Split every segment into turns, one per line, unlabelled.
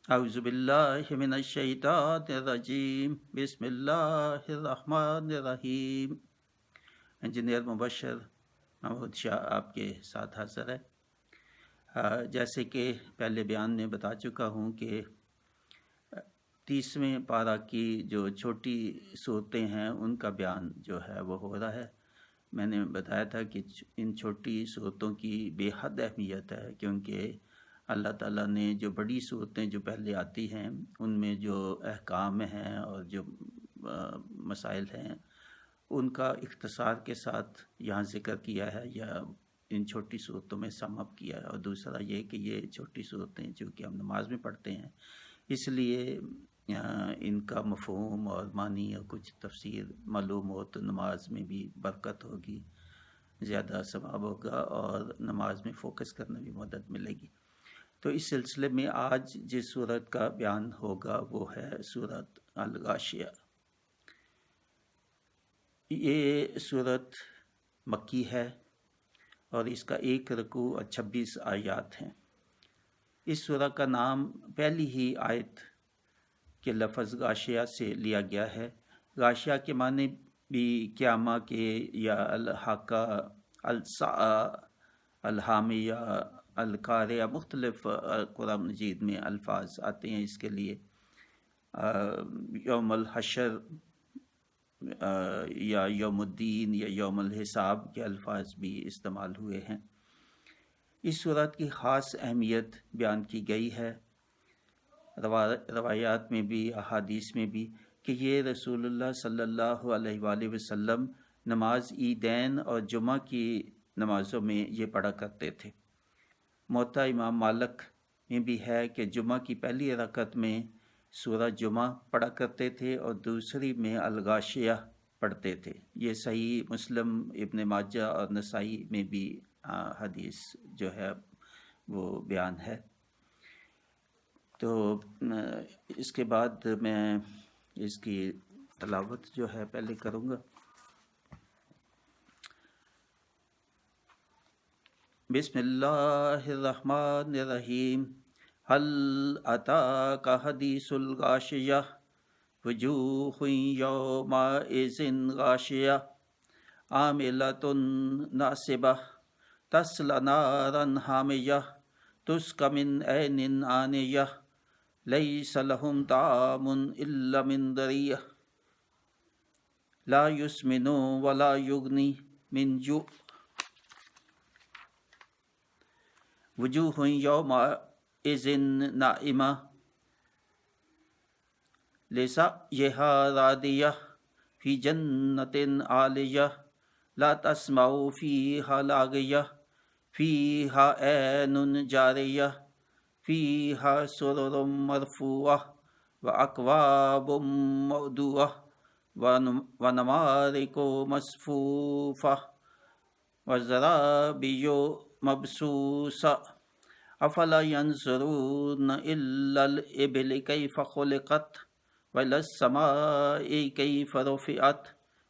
اعوذ باللہ من الشیطان الرجیم بسم اللہ الرحمن الرحیم۔ انجینئر مبشر محمود شاہ آپ کے ساتھ حاضر ہے۔ جیسے کہ پہلے بیان میں بتا چکا ہوں کہ 30ویں پارہ کی جو چھوٹی صورتیں ہیں ان کا بیان جو ہے وہ ہو رہا ہے۔ میں نے بتایا تھا کہ ان چھوٹی صورتوں کی بے حد اہمیت ہے، کیونکہ اللہ تعالیٰ نے جو بڑی صورتیں جو پہلے آتی ہیں ان میں جو احکام ہیں اور جو مسائل ہیں ان کا اختصار کے ساتھ یہاں ذکر کیا ہے یا ان چھوٹی صورتوں میں سم اپ کیا ہے۔ اور دوسرا یہ کہ یہ چھوٹی صورتیں چونکہ ہم نماز میں پڑھتے ہیں اس لیے ان کا مفہوم اور معنی اور کچھ تفسیر معلوم ہو تو نماز میں بھی برکت ہوگی، زیادہ ثواب ہوگا اور نماز میں فوکس کرنے میں مدد ملے گی۔ تو اس سلسلے میں آج جس سورت کا بیان ہوگا وہ ہے سورت الغاشیہ۔ یہ سورت مکی ہے اور اس کا 1 رکوع اور 26 آیات ہیں۔ اس سورہ کا نام پہلی ہی آیت کے لفظ غاشیہ سے لیا گیا ہے۔ غاشیہ کے معنی بھی قیامہ کے یا الحاقہ، الساعہ، الحامیہ، القاریہ، مختلف قرآن مجید میں الفاظ آتے ہیں اس کے لیے۔ یوم الحشر یا یوم الدین یا یوم الحساب کے الفاظ بھی استعمال ہوئے ہیں۔ اس سورت کی خاص اہمیت بیان کی گئی ہے روایات میں بھی، احادیث میں بھی، کہ یہ رسول اللہ صلی اللہ علیہ وآلہ وسلم نماز عیدین اور جمعہ کی نمازوں میں یہ پڑھا کرتے تھے۔ موطا امام مالک میں بھی ہے کہ جمعہ کی پہلی رکعت میں سورہ جمعہ پڑھا کرتے تھے اور دوسری میں الغاشیہ پڑھتے تھے۔ یہ صحیح مسلم، ابن ماجہ اور نسائی میں بھی حدیث جو ہے وہ بیان ہے۔ تو اس کے بعد میں اس کی تلاوت جو ہے پہلے کروں گا۔ بسم اللہ الرحمن الرحیم۔ هل اتاک حدیث الغاشیہ وجوہ یومئذ غاشیہ عاملۃ ناصبہ تصلی نارا حامیہ تسقی من عین آنیہ لیس لہم طعام الا من ضریع لا یسمن ولا یغنی من جوع وجوہ یومئذ ناعمہ لسعیہا راضیہ فی جنت عالیہ لا تسمع فیہا لاغیہ فیہا عین جاریہ فیہا سرر مرفوعہ واکواب موضوعہ ونمارق مصفوفہ وزرابی مبثوثہ افلا ینظرون الی الابل کیف خلقت وإلی السماء کیف رفعت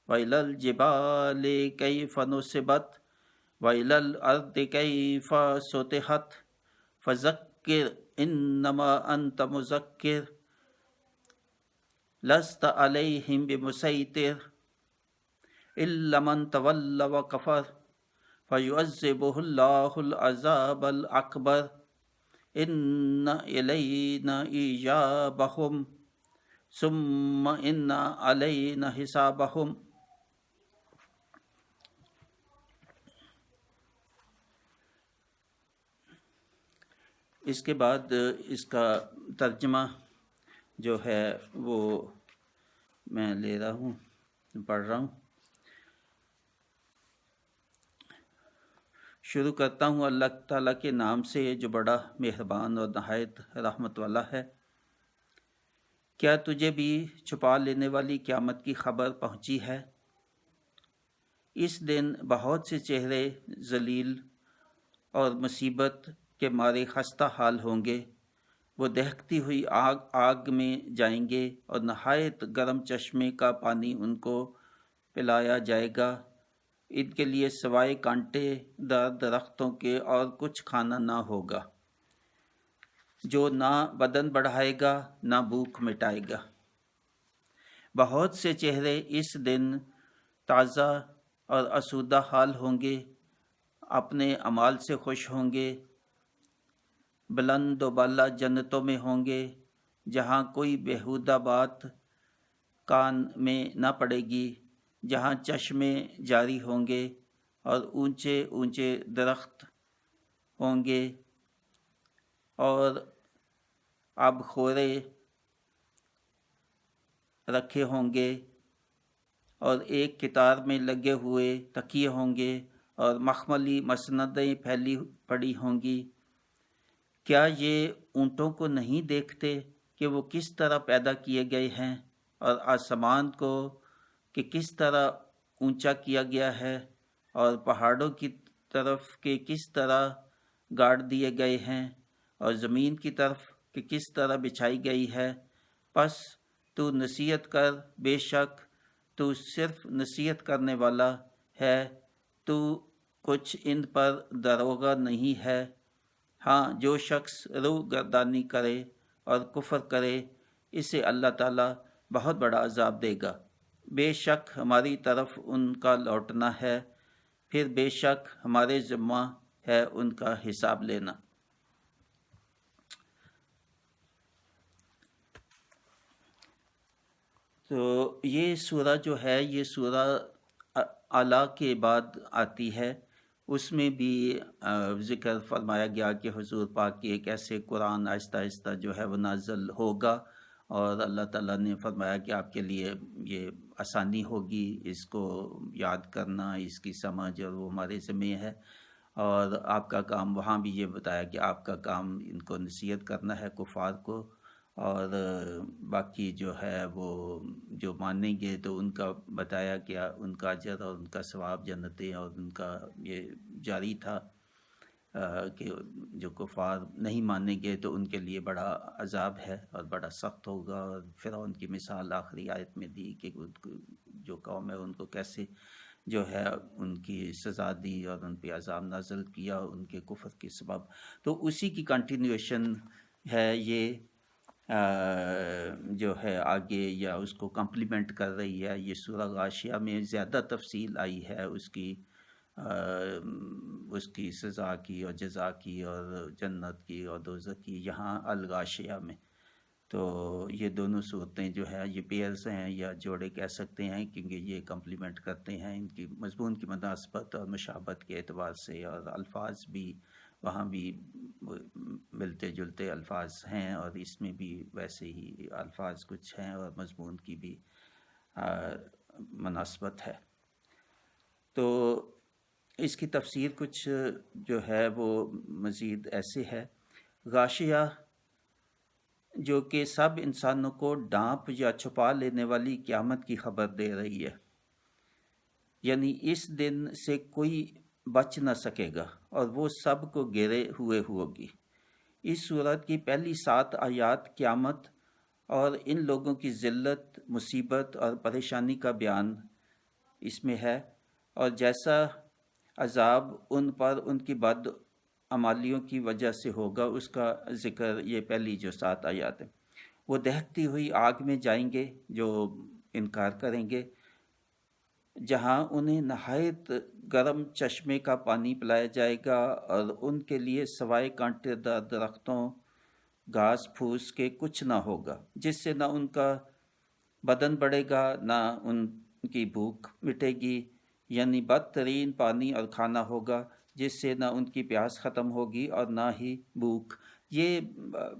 وإلی الجبال کیف نصبت وإلی الأرض کیف سطحت فذکر انما انت مذکر لست علیہم بمسیطر الا من تولی وکفر فیعذبہ اللہ العذاب الأکبر ان الینا ایابہم ثم ان علینا حسابہم۔ اس کے بعد اس کا ترجمہ جو ہے وہ میں لے رہا ہوں، پڑھ رہا ہوں۔ شروع کرتا ہوں اللہ تعالیٰ کے نام سے جو بڑا مہربان اور نہایت رحمت والا ہے۔ کیا تجھے بھی چھپا لینے والی قیامت کی خبر پہنچی ہے؟ اس دن بہت سے چہرے ذلیل اور مصیبت کے مارے خستہ حال ہوں گے۔ وہ دہکتی ہوئی آگ میں جائیں گے اور نہایت گرم چشمے کا پانی ان کو پلایا جائے گا۔ ان کے لیے سوائے کانٹے دار درختوں کے اور کچھ کھانا نہ ہوگا۔ جو نہ بدن بڑھائے گا نہ بھوک مٹائے گا۔ بہت سے چہرے اس دن تازہ اور آسودہ حال ہوں گے، اپنے اعمال سے خوش ہوں گے، بلند و بالا جنتوں میں ہوں گے، جہاں کوئی بیہودہ بات کان میں نہ پڑے گی، جہاں چشمے جاری ہوں گے اور اونچے اونچے درخت ہوں گے اور آب خورے رکھے ہوں گے اور ایک قطار میں لگے ہوئے تکیے ہوں گے اور مخملی مسندیں پھیلی پڑی ہوں گی۔ کیا یہ اونٹوں کو نہیں دیکھتے کہ وہ کس طرح پیدا کیے گئے ہیں، اور آسمان کو کہ کس طرح اونچا کیا گیا ہے، اور پہاڑوں کی طرف کہ کس طرح گاڑ دیے گئے ہیں، اور زمین کی طرف کہ کس طرح بچھائی گئی ہے؟ پس تو نصیحت کر، بے شک تو صرف نصیحت کرنے والا ہے، تو کچھ ان پر داروغہ نہیں ہے۔ ہاں، جو شخص روح گردانی کرے اور کفر کرے، اسے اللہ تعالیٰ بہت بڑا عذاب دے گا۔ بے شک ہماری طرف ان کا لوٹنا ہے، پھر بے شک ہمارے ذمہ ہے ان کا حساب لینا۔ تو یہ سورہ جو ہے، یہ سورہ اعلیٰ کے بعد آتی ہے۔ اس میں بھی ذکر فرمایا گیا کہ حضور پاک کی ایک ایسے قرآن آہستہ آہستہ جو ہے وہ نازل ہوگا، اور اللہ تعالیٰ نے فرمایا کہ آپ کے لیے یہ آسانی ہوگی اس کو یاد کرنا، اس کی سمجھ، اور وہ ہمارے ذمہ ہے۔ اور آپ کا کام، وہاں بھی یہ بتایا کہ آپ کا کام ان کو نصیحت کرنا ہے کفار کو، اور باقی جو ہے وہ جو مانیں گے تو ان کا بتایا کہ ان کا اجر اور ان کا ثواب جنتیں، اور ان کا یہ جاری تھا کہ جو کفار نہیں مانیں گے تو ان کے لیے بڑا عذاب ہے اور بڑا سخت ہوگا۔ اور فرعون کی مثال آخری آیت میں دی کہ جو قوم ہے ان کو کیسے جو ہے ان کی سزا دی اور ان پہ عذاب نازل کیا ان کے کفر کے سبب۔ تو اسی کی کنٹینیوشن ہے یہ جو ہے آگے، یا اس کو کمپلیمنٹ کر رہی ہے یہ سورہ غاشیہ میں زیادہ تفصیل آئی ہے اس کی سزا کی اور جزا کی اور جنت کی اور دوزخ کی، یہاں الغاشیہ میں۔ تو یہ دونوں صورتیں جو ہے یہ پیئرز ہیں یا جوڑے کہہ سکتے ہیں، کیونکہ یہ کمپلیمنٹ کرتے ہیں ان کی مضمون کی مناسبت اور مشابہت کے اعتبار سے، اور الفاظ بھی وہاں بھی ملتے جلتے الفاظ ہیں، اور اس میں بھی ویسے ہی الفاظ کچھ ہیں اور مضمون کی بھی مناسبت ہے۔ تو اس کی تفسیر کچھ جو ہے وہ مزید ایسے ہے: غاشیہ جو کہ سب انسانوں کو ڈانپ یا چھپا لینے والی قیامت کی خبر دے رہی ہے، یعنی اس دن سے کوئی بچ نہ سکے گا اور وہ سب کو گھیرے ہوئے ہوگی۔ اس سورت کی پہلی 7 آیات قیامت اور ان لوگوں کی ذلت، مصیبت اور پریشانی کا بیان اس میں ہے، اور جیسا عذاب ان پر ان کی بد عمالیوں کی وجہ سے ہوگا اس کا ذکر یہ پہلی جو 7 آیات ہیں۔ وہ دہکتی ہوئی آگ میں جائیں گے جو انکار کریں گے، جہاں انہیں نہایت گرم چشمے کا پانی پلایا جائے گا، اور ان کے لیے سوائے کانٹے دار درختوں، گھاس پھوس کے کچھ نہ ہوگا، جس سے نہ ان کا بدن بڑھے گا نہ ان کی بھوک مٹے گی، یعنی بدترین پانی اور کھانا ہوگا جس سے نہ ان کی پیاس ختم ہوگی اور نہ ہی بھوک۔ یہ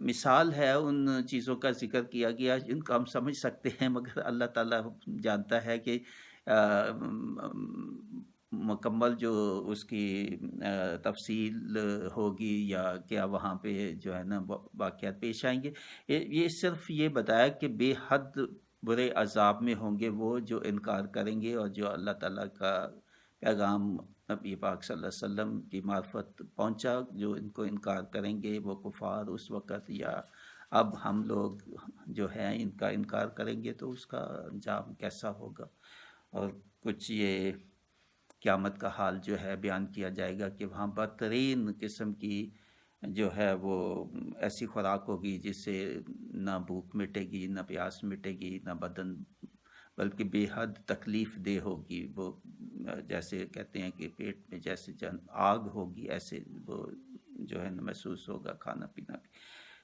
مثال ہے ان چیزوں کا ذکر کیا گیا جن کو ہم سمجھ سکتے ہیں، مگر اللہ تعالیٰ جانتا ہے کہ مکمل جو اس کی تفصیل ہوگی یا کیا وہاں پہ جو ہے نا واقعات پیش آئیں گے۔ یہ صرف یہ بتایا کہ بے حد برے عذاب میں ہوں گے وہ جو انکار کریں گے، اور جو اللہ تعالیٰ کا پیغام نبی پاک صلی اللہ علیہ وسلم کی معرفت پہنچا، جو ان کو انکار کریں گے وہ کفار اس وقت، یا اب ہم لوگ جو ہیں ان کا انکار کریں گے تو اس کا انجام کیسا ہوگا۔ اور کچھ یہ قیامت کا حال جو ہے بیان کیا جائے گا کہ وہاں بدترین قسم کی جو ہے وہ ایسی خوراک ہوگی جس سے نہ بھوک مٹے گی، نہ پیاس مٹے گی، نہ بدن، بلکہ بے حد تکلیف دہ ہوگی وہ، جیسے کہتے ہیں کہ پیٹ میں جیسے آگ ہوگی ایسے وہ جو ہے نا محسوس ہوگا کھانا پینا بھی۔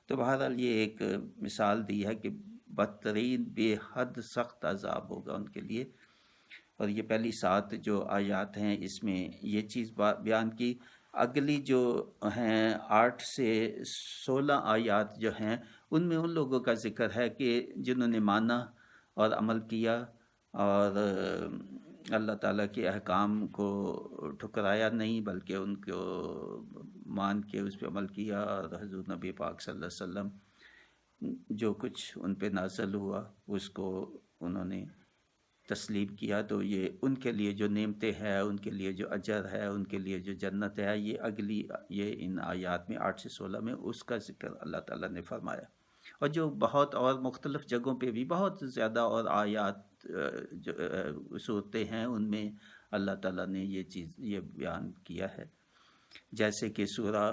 تو بہرحال یہ ایک مثال دی ہے کہ بدترین بے حد سخت عذاب ہوگا ان کے لیے، اور یہ پہلی 7 جو آیات ہیں اس میں یہ چیز بیان کی۔ اگلی جو ہیں 8 سے 16 آیات جو ہیں ان میں ان لوگوں کا ذکر ہے کہ جنہوں نے مانا اور عمل کیا اور اللہ تعالیٰ کے احکام کو ٹھکرایا نہیں، بلکہ ان کو مان کے اس پہ عمل کیا، اور حضور نبی پاک صلی اللہ علیہ وسلم جو کچھ ان پہ نازل ہوا اس کو انہوں نے تسلیم کیا، تو یہ ان کے لیے جو نعمتیں ہیں، ان کے لیے جو اجر ہے، ان کے لیے جو جنت ہے، یہ اگلی یہ ان آیات میں 8 سے 16 میں اس کا ذکر اللہ تعالیٰ نے فرمایا۔ اور جو بہت اور مختلف جگہوں پہ بھی بہت زیادہ اور آیات جو صورتیں ہیں ان میں اللہ تعالیٰ نے یہ بیان کیا ہے، جیسے کہ سورہ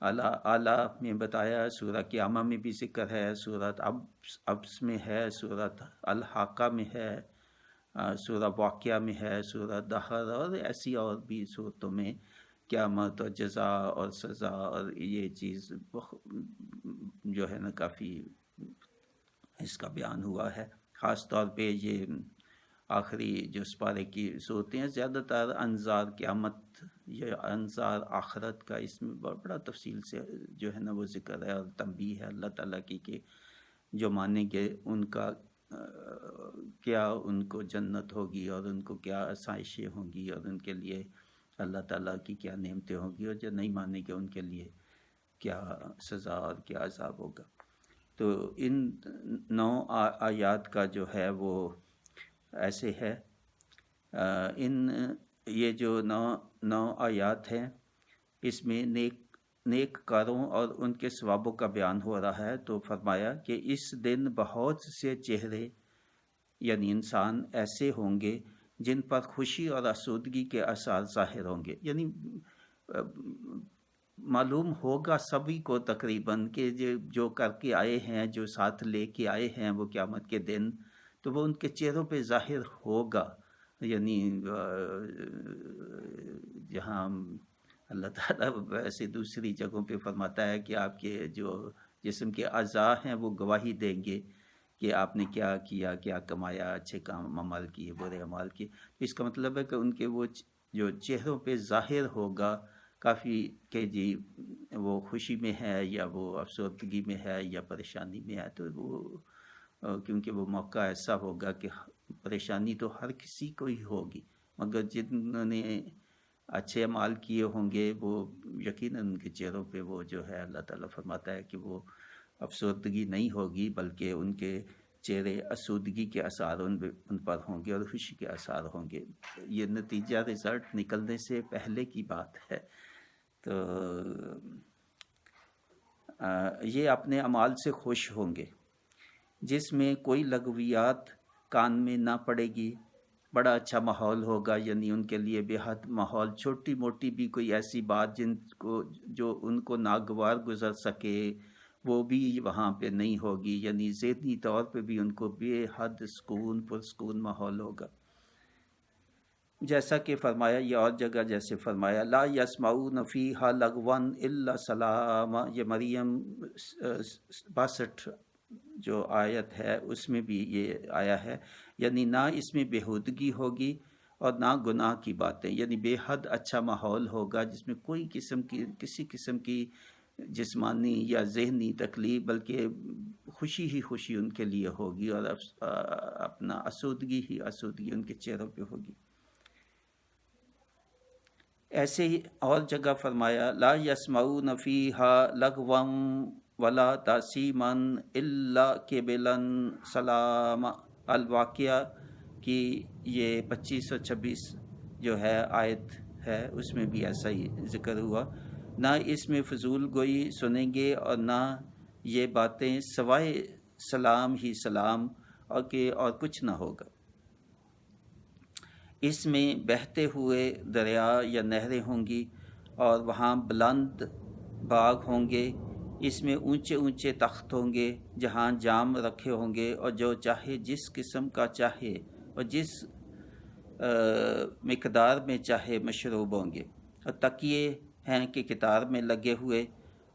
اعلیٰ میں بتایا، سورہ قیامہ میں بھی ذکر ہے، سورۃ ابس میں ہے، سورۃ الحاقہ میں ہے، سورہ واقعہ میں ہے، سورہ دہر، اور ایسی اور بھی صورتوں میں قیامت اور جزا اور سزا اور یہ چیز جو ہے نا کافی اس کا بیان ہوا ہے۔ خاص طور پہ یہ آخری جو سپارے کی صورتیں ہیں زیادہ تر انذار قیامت یا انذار آخرت کا اس میں بڑا تفصیل سے جو ہے نا وہ ذکر ہے، اور تنبیہ ہے اللہ تعالیٰ کی کہ جو مانیں گے ان کا کیا ان کو جنت ہوگی، اور ان کو کیا آسائشیں ہوں گی، اور ان کے لیے اللہ تعالیٰ کی کیا نعمتیں ہوں گی، اور جو نہیں مانیں گے ان کے لیے کیا سزا اور کیا عذاب ہوگا۔ تو ان 9 آیات کا جو ہے وہ ایسے ہے، یہ جو 9 آیات ہیں اس میں نیک کاروں اور ان کے ثوابوں کا بیان ہو رہا ہے۔ تو فرمایا کہ اس دن بہت سے چہرے یعنی انسان ایسے ہوں گے جن پر خوشی اور آسودگی کے آثار ظاہر ہوں گے، یعنی معلوم ہوگا سبھی کو تقریباً کہ جو کر کے آئے ہیں، جو ساتھ لے کے آئے ہیں وہ قیامت کے دن، تو وہ ان کے چہروں پہ ظاہر ہوگا۔ یعنی جہاں اللہ تعالیٰ ویسے دوسری جگہوں پہ فرماتا ہے کہ آپ کے جو جسم کے اعضاء ہیں وہ گواہی دیں گے کہ آپ نے کیا کیا، کیا کمایا، اچھے کام عمل کیے، برے عمل کیے۔ اس کا مطلب ہے کہ ان کے وہ جو چہروں پہ ظاہر ہوگا کافی کہ جی وہ خوشی میں ہے یا وہ افسردگی میں ہے یا پریشانی میں ہے، تو وہ کیونکہ وہ موقع ایسا ہوگا کہ پریشانی تو ہر کسی کو ہی ہوگی، مگر جنہوں نے اچھے اعمال کیے ہوں گے وہ یقیناً ان کے چہروں پہ وہ جو ہے اللہ تعالیٰ فرماتا ہے کہ وہ افسردگی نہیں ہوگی، بلکہ ان کے چہرے آسودگی کے آثار ان پر ہوں گے اور خوشی کے آثار ہوں گے۔ یہ نتیجہ رزلٹ نکلنے سے پہلے کی بات ہے۔ تو یہ اپنے اعمال سے خوش ہوں گے جس میں کوئی لغویات کان میں نہ پڑے گی، بڑا اچھا ماحول ہوگا، یعنی ان کے لیے بے حد ماحول، چھوٹی موٹی بھی کوئی ایسی بات جو ان کو ناگوار گزر سکے وہ بھی وہاں پہ نہیں ہوگی، یعنی ذہنی طور پہ بھی ان کو بے حد سکون پرسکون ماحول ہوگا۔ جیسا کہ فرمایا یہ اور جگہ جیسے فرمایا لا یسمعون فیہا لغوا الا سلاما، یہ مریم 62 جو آیت ہے اس میں بھی یہ آیا ہے، یعنی نہ اس میں بےہودگی ہوگی اور نہ گناہ کی باتیں، یعنی بے حد اچھا ماحول ہوگا جس میں کوئی کسی قسم کی جسمانی یا ذہنی تکلیف، بلکہ خوشی ہی خوشی ان کے لیے ہوگی، اور اپنا آسودگی ہی آسودگی ان کے چہروں پہ ہوگی۔ ایسے ہی اور جگہ فرمایا لا یسمعون فیہا لغوا ولا تأثیما الا قبلا سلام، الواقعہ کی یہ 25 اور 26 جو ہے آیت ہے اس میں بھی ایسا ہی ذکر ہوا، نہ اس میں فضول گوئی سنیں گے اور نہ یہ باتیں سوائے سلام ہی سلام، اور کچھ نہ ہوگا۔ اس میں بہتے ہوئے دریا یا نہریں ہوں گی، اور وہاں بلند باغ ہوں گے، اس میں اونچے اونچے تخت ہوں گے جہاں جام رکھے ہوں گے، اور جو چاہے جس قسم کا چاہے اور جس مقدار میں چاہے مشروب ہوں گے، اور تکیے ہیں کہ کتار میں لگے ہوئے،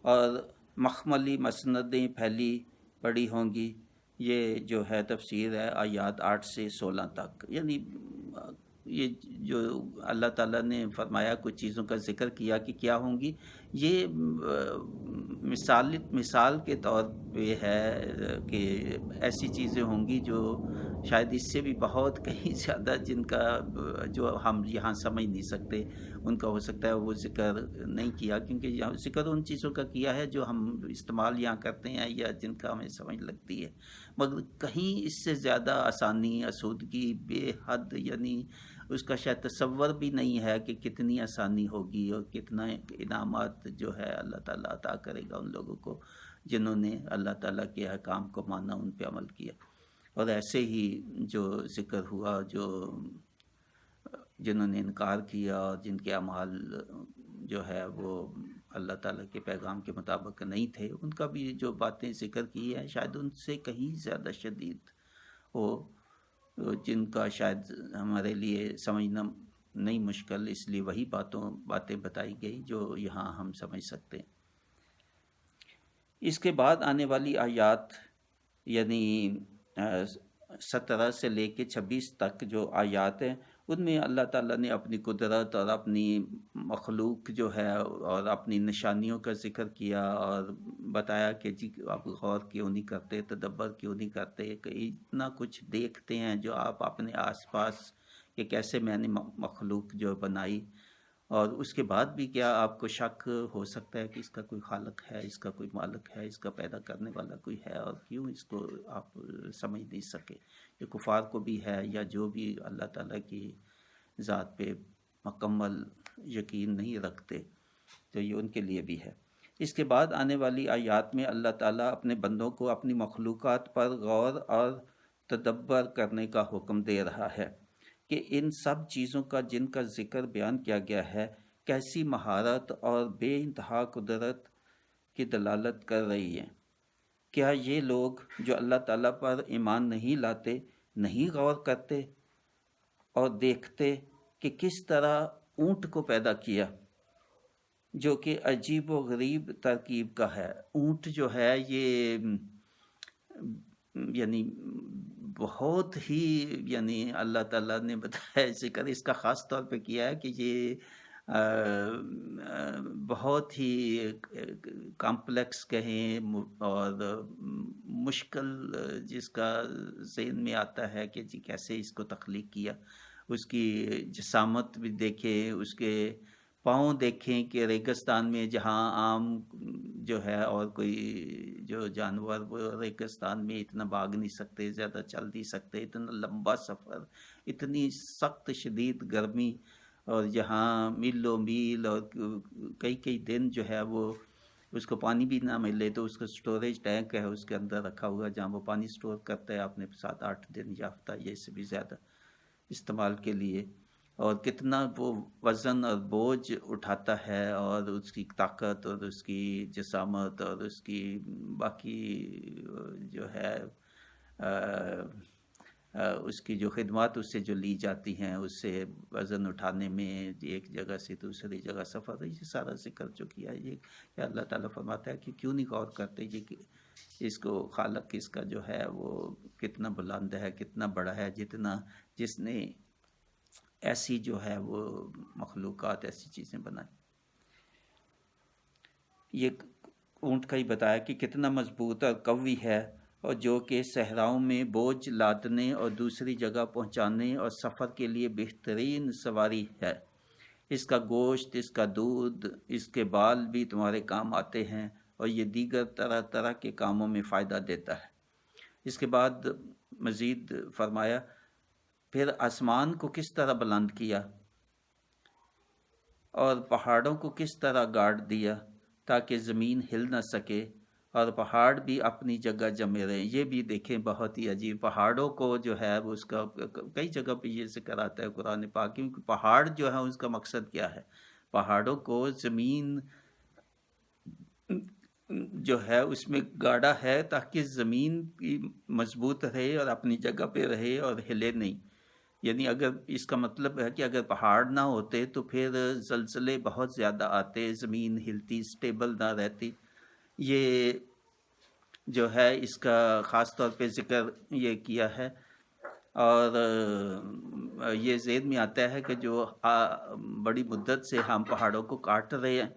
اور مخملی مسندیں پھیلی پڑی ہوں گی۔ یہ جو ہے تفسیر ہے آیات 8 سے 16 تک۔ یعنی یہ جو اللہ تعالیٰ نے فرمایا کچھ چیزوں کا ذکر کیا کہ کیا ہوں گی، یہ مثال کے طور پہ ہے کہ ایسی چیزیں ہوں گی جو شاید اس سے بھی بہت کہیں زیادہ، جن کا جو ہم یہاں سمجھ نہیں سکتے، ان کا ہو سکتا ہے وہ ذکر نہیں کیا، کیونکہ یہاں ذکر ان چیزوں کا کیا ہے جو ہم استعمال یہاں کرتے ہیں یا جن کا ہمیں سمجھ لگتی ہے، مگر کہیں اس سے زیادہ آسانی، آسودگی بے حد، یعنی اس کا شاید تصور بھی نہیں ہے کہ کتنی آسانی ہوگی اور کتنا انعامات جو ہے اللہ تعالیٰ عطا کرے گا ان لوگوں کو جنہوں نے اللہ تعالیٰ کے احکام کو مانا، ان پہ عمل کیا۔ اور ایسے ہی جو ذکر ہوا جو جنہوں نے انکار کیا اور جن کے اعمال جو ہے وہ اللہ تعالیٰ کے پیغام کے مطابق نہیں تھے، ان کا بھی جو باتیں ذکر کی ہیں شاید ان سے کہیں زیادہ شدید ہو، جن کا شاید ہمارے لیے سمجھنا نہیں مشکل، اس لیے وہی باتیں بتائی گئی جو یہاں ہم سمجھ سکتے ہیں۔ اس کے بعد آنے والی آیات یعنی 17 سے لے کے 26 تک جو آیات ہیں، ان میں اللہ تعالیٰ نے اپنی قدرت اور اپنی مخلوق جو ہے اور اپنی نشانیوں کا ذکر کیا، اور بتایا کہ جی آپ غور کیوں نہیں کرتے، تدبر کیوں نہیں کرتے، کہ اتنا کچھ دیکھتے ہیں جو آپ اپنے آس پاس کہ کیسے میں نے مخلوق جو بنائی، اور اس کے بعد بھی کیا آپ کو شک ہو سکتا ہے کہ اس کا کوئی خالق ہے، اس کا کوئی مالک ہے، اس کا پیدا کرنے والا کوئی ہے، اور کیوں اس کو آپ سمجھ نہیں سکے؟ یہ کفار کو بھی ہے، یا جو بھی اللہ تعالیٰ کی ذات پہ مکمل یقین نہیں رکھتے، تو یہ ان کے لیے بھی ہے۔ اس کے بعد آنے والی آیات میں اللہ تعالیٰ اپنے بندوں کو اپنی مخلوقات پر غور اور تدبر کرنے کا حکم دے رہا ہے کہ ان سب چیزوں کا جن کا ذکر بیان کیا گیا ہے کیسی مہارت اور بے انتہا قدرت کی دلالت کر رہی ہیں۔ کیا یہ لوگ جو اللہ تعالیٰ پر ایمان نہیں لاتے نہیں غور کرتے اور دیکھتے کہ کس طرح اونٹ کو پیدا کیا، جو کہ عجیب و غریب ترکیب کا ہے؟ اونٹ جو ہے یہ یعنی بہت ہی، یعنی اللہ تعالیٰ نے بتایا ذکر اس کا خاص طور پہ کیا ہے کہ یہ بہت ہی کمپلیکس کہیں اور مشکل، جس کا ذہن میں آتا ہے کہ جی کیسے اس کو تخلیق کیا۔ اس کی جسامت بھی دیکھیں، اس کے پاؤں دیکھیں کہ ریگستان میں جہاں عام جو ہے اور کوئی جو جانور وہ ریگستان میں اتنا بھاگ نہیں سکتے، زیادہ چل نہیں سکتے، اتنا لمبا سفر، اتنی سخت شدید گرمی، اور جہاں میلوں میل اور کئی کئی دن جو ہے وہ اس کو پانی بھی نہ ملے تو اس کا سٹوریج ٹینک ہے اس کے اندر رکھا ہوا جہاں وہ پانی سٹور کرتا ہے اپنے 7-8 دن یا ہفتہ یا اس سے بھی زیادہ استعمال کے لیے، اور کتنا وہ وزن اور بوجھ اٹھاتا ہے، اور اس کی طاقت اور اس کی جسامت اور اس کی باقی جو ہے اس کی جو خدمات اس سے جو لی جاتی ہیں، اس سے وزن اٹھانے میں ایک جگہ سے دوسری جگہ سفر، یہ سارا ذکر جو کیا ہے یہ اللہ تعالیٰ فرماتا ہے کہ کیوں نہیں غور کرتے یہ کہ اس کو خالق اس کا جو ہے وہ کتنا بلند ہے، کتنا بڑا ہے، جس نے ایسی جو ہے وہ مخلوقات، ایسی چیزیں بنائی۔ یہ اونٹ کا ہی بتایا کہ کتنا مضبوط اور قوی ہے، اور جو کہ صحراؤں میں بوجھ لادنے اور دوسری جگہ پہنچانے اور سفر کے لیے بہترین سواری ہے۔ اس کا گوشت، اس کا دودھ، اس کے بال بھی تمہارے کام آتے ہیں، اور یہ دیگر طرح طرح کے کاموں میں فائدہ دیتا ہے۔ اس کے بعد مزید فرمایا پھر آسمان کو کس طرح بلند کیا اور پہاڑوں کو کس طرح گاڑ دیا تاکہ زمین ہل نہ سکے اور پہاڑ بھی اپنی جگہ جمے رہیں۔ یہ بھی دیکھیں بہت ہی عجیب، پہاڑوں کو جو ہے اس کا کئی جگہ پہ یہ ذکر آتا ہے قرآن پاک، کیونکہ پہاڑ جو ہے اس کا مقصد کیا ہے؟ پہاڑوں کو زمین جو ہے اس میں گاڑا ہے تاکہ زمین بھی مضبوط رہے اور اپنی جگہ پہ رہے اور ہلے نہیں. یعنی اگر اس کا مطلب ہے کہ اگر پہاڑ نہ ہوتے تو پھر زلزلے بہت زیادہ آتے، زمین ہلتی، سٹیبل نہ رہتی. یہ جو ہے اس کا خاص طور پہ ذکر یہ کیا ہے. اور یہ ذہن میں آتا ہے کہ جو بڑی مدت سے ہم پہاڑوں کو کاٹ رہے ہیں،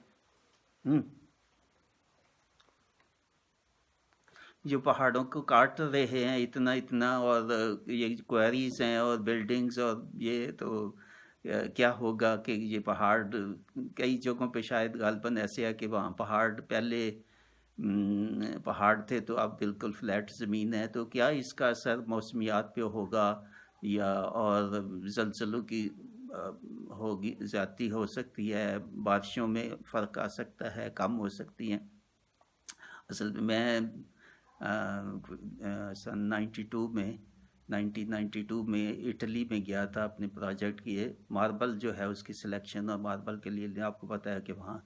جو پہاڑوں کو کاٹ رہے ہیں اتنا اور یہ کوئریز ہیں اور بلڈنگز اور یہ تو کیا ہوگا کہ یہ پہاڑ کئی جگہوں پہ شاید غالباً ایسے ہے کہ وہاں پہاڑ پہلے پہاڑ تھے تو اب بالکل فلیٹ زمین ہے. تو کیا اس کا اثر موسمیات پہ ہوگا یا اور زلزلوں کی ہوگی، زیادتی ہو سکتی ہے، بارشوں میں فرق آ سکتا ہے، کم ہو سکتی ہیں. اصل میں سن 1992 میں اٹلی میں گیا تھا اپنے پروجیکٹ کی. ماربل جو ہے اس کی سلیکشن، اور ماربل کے لیے آپ کو پتہ ہے کہ وہاں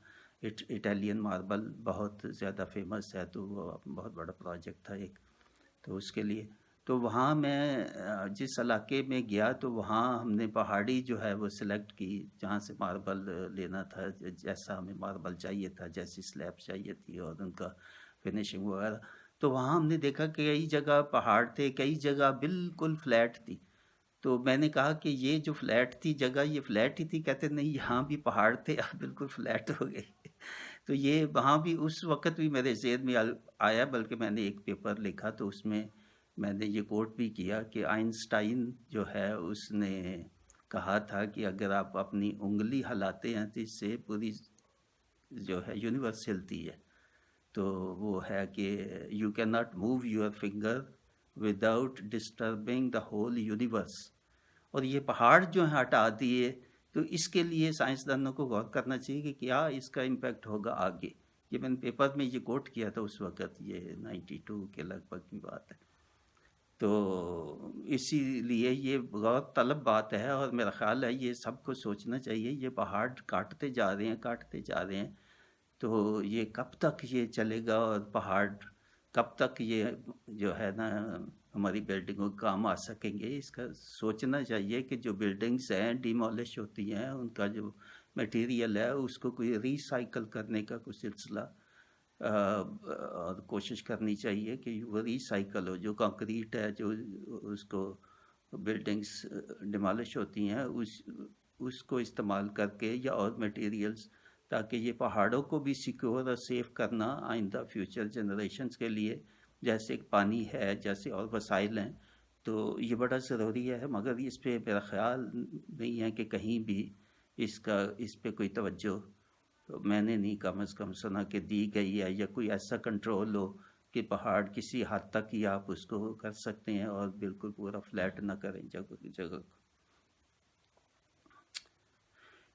اٹالین ماربل بہت زیادہ فیمس ہے، تو وہ بہت بڑا پروجیکٹ تھا ایک. تو اس کے لیے تو وہاں میں جس علاقے میں گیا تو وہاں ہم نے پہاڑی جو ہے وہ سلیکٹ کی جہاں سے ماربل لینا تھا، جیسا ہمیں ماربل چاہیے تھا، جیسی سلیب چاہیے تھی اور ان کا فنیشنگ وغیرہ. تو وہاں ہم نے دیکھا کہ کئی جگہ پہاڑ تھے، کئی جگہ بالکل فلیٹ تھی. تو میں نے کہا کہ یہ جو فلیٹ تھی جگہ، یہ فلیٹ ہی تھی؟ کہتے نہیں، یہاں بھی پہاڑ تھے، اب بالکل فلیٹ ہو گئے. تو یہ وہاں بھی اس وقت بھی میرے ذہن میں آیا، بلکہ میں نے ایک پیپر لکھا تو اس میں نے یہ کوٹ بھی کیا کہ آئنسٹائن جو ہے اس نے کہا تھا کہ اگر آپ اپنی انگلی ہلاتے ہیں تو اس سے پوری جو ہے یونیورس ہلتی ہے. تو وہ ہے کہ you can not move your finger without disturbing the whole universe. اور یہ پہاڑ جو ہیں ہٹا دیے تو اس کے لیے سائنسدانوں کو غور کرنا چاہیے کہ کیا اس کا امپیکٹ ہوگا آگے. یہ میں نے پیپر میں یہ کوٹ کیا تھا اس وقت، یہ 92 کے لگ بھگ کی بات ہے. تو اسی لیے یہ غور طلب بات ہے، اور میرا خیال ہے یہ سب کو سوچنا چاہیے. یہ پہاڑ کاٹتے جا رہے ہیں تو یہ کب تک یہ چلے گا، اور پہاڑ کب تک یہ جو ہے نا ہماری بلڈنگوں کا کام آ سکیں گے. اس کا سوچنا چاہیے کہ جو بلڈنگز ہیں ڈیمولش ہوتی ہیں، ان کا جو میٹیریل ہے اس کو کوئی ری سائیکل کرنے کا کوئی سلسلہ اور کوشش کرنی چاہیے کہ وہ ری سائیکل ہو. جو کنکریٹ ہے، جو اس کو بلڈنگز ڈیمالش ہوتی ہیں اس کو استعمال کر کے یا اور میٹیریلز، تاکہ یہ پہاڑوں کو بھی سیکیور اور سیف کرنا آئندہ فیوچر جنریشنز کے لیے، جیسے پانی ہے، جیسے اور وسائل ہیں. تو یہ بڑا ضروری ہے، مگر اس پہ میرا خیال نہیں ہے کہ کہیں بھی اس پہ کوئی توجہ میں نے نہیں کم از کم سنا کہ دی گئی ہے، یا کوئی ایسا کنٹرول ہو کہ پہاڑ کسی حد تک ہی آپ اس کو کر سکتے ہیں اور بالکل پورا فلیٹ نہ کریں جگہ کو.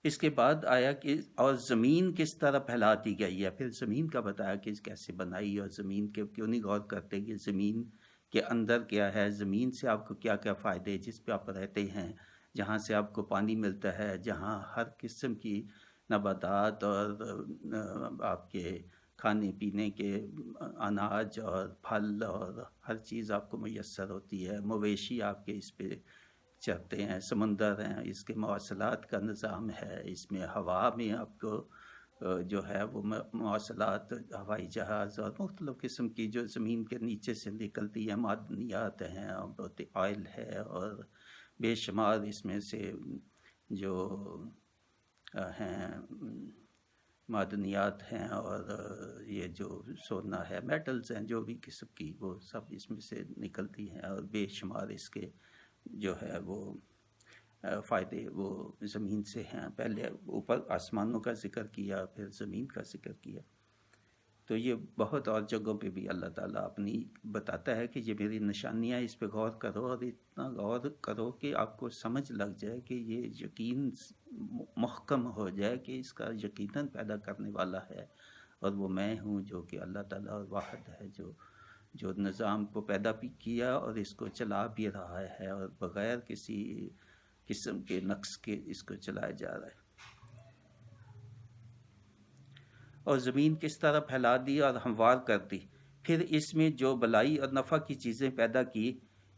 اس کے بعد آیا کہ اور زمین کس طرح پھیلا دی گئی ہے. پھر زمین کا بتایا کہ کیسے بنائی، اور زمین کے کیوں نہیں غور کرتے کہ زمین کے اندر کیا ہے، زمین سے آپ کو کیا کیا فائدے، جس پہ آپ رہتے ہیں، جہاں سے آپ کو پانی ملتا ہے، جہاں ہر قسم کی نباتات اور آپ کے کھانے پینے کے اناج اور پھل اور ہر چیز آپ کو میسر ہوتی ہے. مویشی آپ کے اس پہ چلتے ہیں، سمندر ہیں، اس کے مواصلات کا نظام ہے، اس میں ہوا میں آپ کو جو ہے وہ مواصلات، ہوائی جہاز اور مختلف قسم کی جو زمین کے نیچے سے نکلتی ہیں معدنیات ہیں، آئل ہے، اور بے شمار اس میں سے جو ہیں معدنیات ہیں، اور یہ جو سونا ہے، میٹلز ہیں جو بھی قسم کی، وہ سب اس میں سے نکلتی ہیں. اور بے شمار اس کے جو ہے وہ فائدے وہ زمین سے ہیں. پہلے اوپر آسمانوں کا ذکر کیا، پھر زمین کا ذکر کیا. تو یہ بہت اور جگہوں پہ بھی اللہ تعالیٰ اپنی بتاتا ہے کہ یہ میری نشانیاں، اس پہ غور کرو، اور اتنا غور کرو کہ آپ کو سمجھ لگ جائے کہ یہ یقین محکم ہو جائے کہ اس کا یقیناً پیدا کرنے والا ہے، اور وہ میں ہوں جو کہ اللہ تعالیٰ واحد ہے، جو نظام کو پیدا بھی کیا اور اس کو چلا بھی رہا ہے، اور بغیر کسی قسم کے نقص کے اس کو چلایا جا رہا ہے. اور زمین کس طرح پھیلا دی اور ہموار کر دی، پھر اس میں جو بلائی اور نفع کی چیزیں پیدا کی،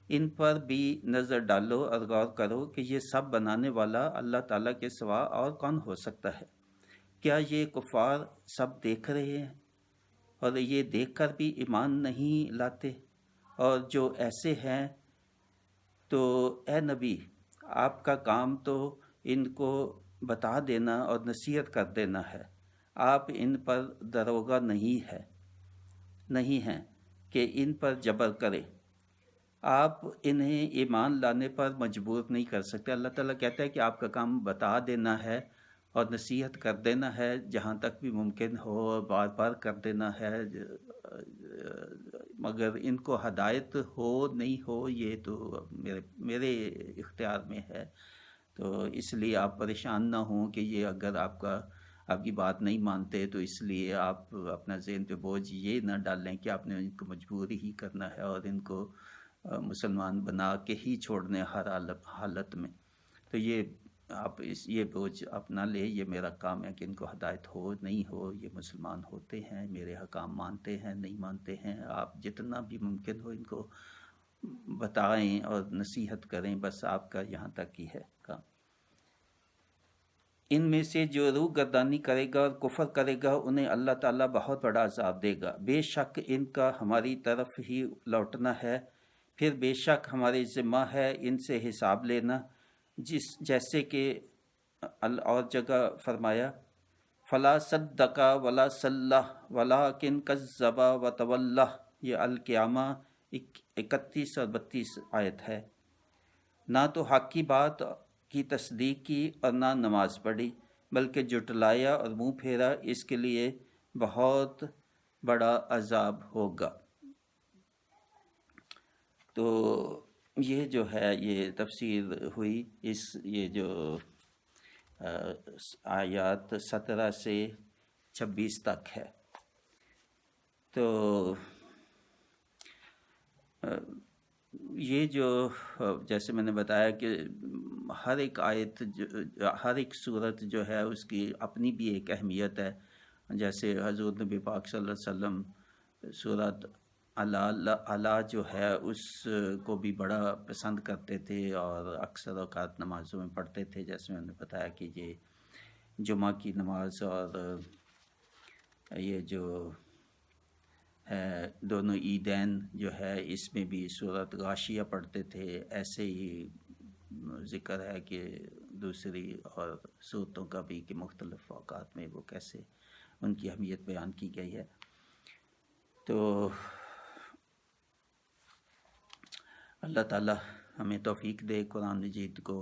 ان پر بھی نظر ڈالو اور غور کرو کہ یہ سب بنانے والا اللہ تعالیٰ کے سوا اور کون ہو سکتا ہے۔ کیا یہ کفار سب دیکھ رہے ہیں اور یہ دیکھ کر بھی ایمان نہیں لاتے؟ اور جو ایسے ہیں تو اے نبی، آپ کا کام تو ان کو بتا دینا اور نصیحت کر دینا ہے، آپ ان پر داروغہ نہیں ہیں کہ ان پر جبر کرے، آپ انہیں ایمان لانے پر مجبور نہیں کر سکتے۔ اللہ تعالیٰ کہتا ہے کہ آپ کا کام بتا دینا ہے اور نصیحت کر دینا ہے جہاں تک بھی ممکن ہو، بار بار کر دینا ہے، مگر ان کو ہدایت ہو نہیں ہو یہ تو میرے اختیار میں ہے۔ تو اس لیے آپ پریشان نہ ہوں کہ یہ اگر آپ کی بات نہیں مانتے تو اس لیے آپ اپنا ذہن پہ بوجھ یہ نہ ڈالیں کہ آپ نے ان کو مجبور ہی کرنا ہے اور ان کو مسلمان بنا کے ہی چھوڑنے ہر حالت میں۔ تو یہ بوجھ آپ نہ لے، یہ میرا کام ہے کہ ان کو ہدایت ہو نہیں ہو، یہ مسلمان ہوتے ہیں، میرے حکام مانتے ہیں نہیں مانتے ہیں، آپ جتنا بھی ممکن ہو ان کو بتائیں اور نصیحت کریں، بس آپ کا یہاں تک ہی ہے کام۔ ان میں سے جو روح گردانی کرے گا اور کفر کرے گا انہیں اللہ تعالیٰ بہت بڑا عذاب دے گا، بے شک ان کا ہماری طرف ہی لوٹنا ہے، پھر بے شک ہمارے ذمہ ہے ان سے حساب لینا، جیسے کہ اور جگہ فرمایا فلا صدق ولا صلی ولکن کذب وتولی، یہ القیامہ 31 اور 32 آیت ہے۔ نہ تو حق کی بات کی تصدیق کی اور نہ نماز پڑھی، بلکہ جھٹلایا اور منہ پھیرا، اس کے لیے بہت بڑا عذاب ہوگا۔ تو یہ جو ہے یہ تفسیر ہوئی، یہ جو آیات 17 سے 26 تک ہے۔ تو یہ جو جیسے میں نے بتایا کہ ہر ایک آیت ہر ایک صورت جو ہے اس کی اپنی بھی ایک اہمیت ہے۔ جیسے حضور نبی پاک صلی اللہ علیہ وسلم سورت اعلیٰ جو ہے اس کو بھی بڑا پسند کرتے تھے اور اکثر اوقات نمازوں میں پڑھتے تھے، جیسے میں نے بتایا کہ یہ جمعہ کی نماز اور یہ جو ہے دونوں عیدین جو ہے اس میں بھی سورت غاشیہ پڑھتے تھے۔ ایسے ہی ذکر ہے کہ دوسری اور صورتوں کا بھی کہ مختلف اوقات میں وہ کیسے ان کی اہمیت بیان کی گئی ہے۔ تو اللہ تعالیٰ ہمیں توفیق دے قرآن مجید کو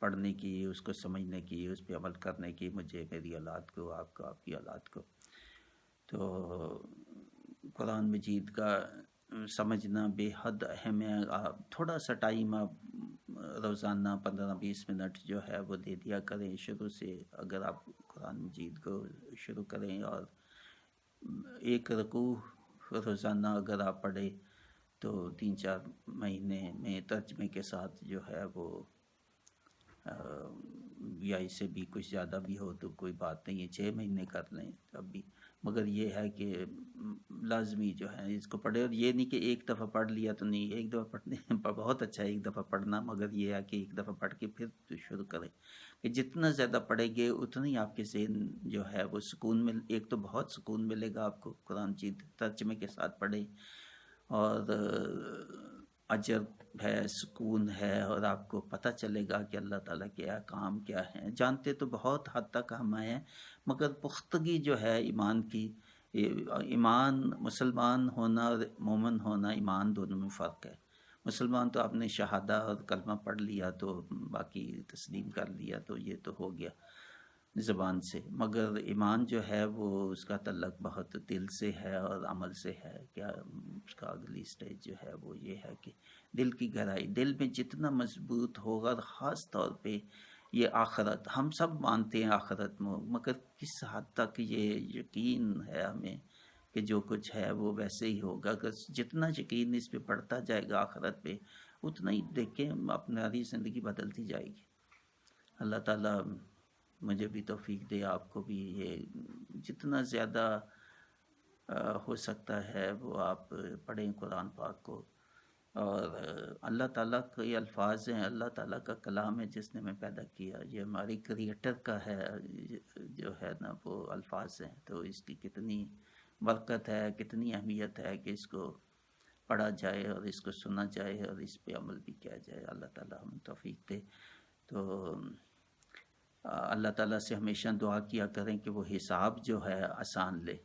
پڑھنے کی، اس کو سمجھنے کی، اس پہ عمل کرنے کی، مجھے، میری اولاد کو، آپ کو، آپ کی اولاد کو۔ تو قرآن مجید کا سمجھنا بے حد اہم ہے۔ آپ تھوڑا سا ٹائم آپ روزانہ 15-20 منٹ جو ہے وہ دے دیا کریں شروع سے۔ اگر آپ قرآن مجید کو شروع کریں اور ایک رکوع روزانہ اگر آپ پڑھیں تو 3-4 مہینے میں ترجمے کے ساتھ جو ہے وہ یا اس سے بھی کچھ زیادہ بھی ہو تو کوئی بات نہیں ہے، 6 مہینے کر لیں تب بھی، مگر یہ ہے کہ لازمی جو ہے اس کو پڑھے۔ اور یہ نہیں کہ ایک دفعہ پڑھ لیا تو نہیں، ایک دفعہ پڑھنے بہت اچھا ہے ایک دفعہ پڑھنا، مگر یہ ہے کہ ایک دفعہ پڑھ کے پھر شروع کریں کہ جتنا زیادہ پڑھیں گے اتنا ہی آپ کے ذہن جو ہے وہ سکون ایک تو بہت سکون ملے گا آپ کو، قرآن مجید ترجمے کے ساتھ پڑھیں اور اجر ہے، سکون ہے، اور آپ کو پتہ چلے گا کہ اللہ تعالیٰ کے احکام کیا ہیں۔ جانتے تو بہت حد تک ہم ہیں، مگر پختگی جو ہے ایمان کی، ایمان مسلمان ہونا اور مومن ہونا، ایمان دونوں میں فرق ہے۔ مسلمان تو آپ نے شہادہ اور کلمہ پڑھ لیا تو باقی تسلیم کر لیا تو یہ تو ہو گیا زبان سے، مگر ایمان جو ہے وہ اس کا تعلق بہت دل سے ہے اور عمل سے ہے۔ کیا اس کا اگلی سٹیج جو ہے وہ یہ ہے کہ دل کی گہرائی، دل میں جتنا مضبوط ہوگا، اور خاص طور پہ یہ آخرت، ہم سب مانتے ہیں آخرت میں، مگر کس حد تک یہ یقین ہے ہمیں کہ جو کچھ ہے وہ ویسے ہی ہوگا۔ اگر جتنا یقین اس پہ بڑھتا جائے گا آخرت پہ، اتنا ہی دیکھیں اپنی زندگی بدلتی جائے گی۔ اللہ تعالیٰ مجھے بھی توفیق دے، آپ کو بھی، یہ جتنا زیادہ ہو سکتا ہے وہ آپ پڑھیں قرآن پاک کو. اور اللہ تعالیٰ کے یہ الفاظ ہیں، اللہ تعالیٰ کا کلام ہے جس نے ہمیں پیدا کیا، یہ ہماری کریٹر کا ہے جو ہے نا وہ الفاظ ہیں. تو اس کی کتنی برکت ہے، کتنی اہمیت ہے کہ اس کو پڑھا جائے اور اس کو سنا جائے اور اس پہ عمل بھی کیا جائے. اللہ تعالیٰ ہمیں توفیق دے. تو اللہ تعالیٰ سے ہمیشہ دعا کیا کریں کہ وہ حساب جو ہے آسان لے،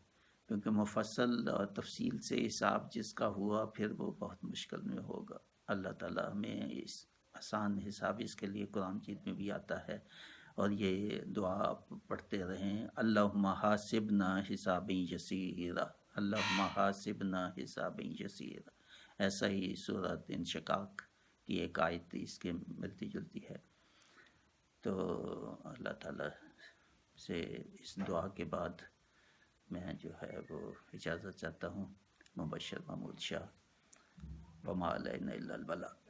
کیونکہ مفصل اور تفصیل سے حساب جس کا ہوا پھر وہ بہت مشکل میں ہوگا. اللہ تعالیٰ ہمیں اس آسان حساب، اس کے لیے قرآن مجید میں بھی آتا ہے، اور یہ دعا آپ پڑھتے رہیں. اللہم حاسبنا حسابا یسیرا، اللہم حاسبنا حسابا یسیرا. ایسا ہی سورۃ انشقاق کی ایک آیت اس کے ملتی جلتی ہے. تو اللہ تعالیٰ سے اس دعا کے بعد میں جو ہے وہ اجازت چاہتا ہوں. مبشر محمود شاہ. وما علینا الا البلاغ.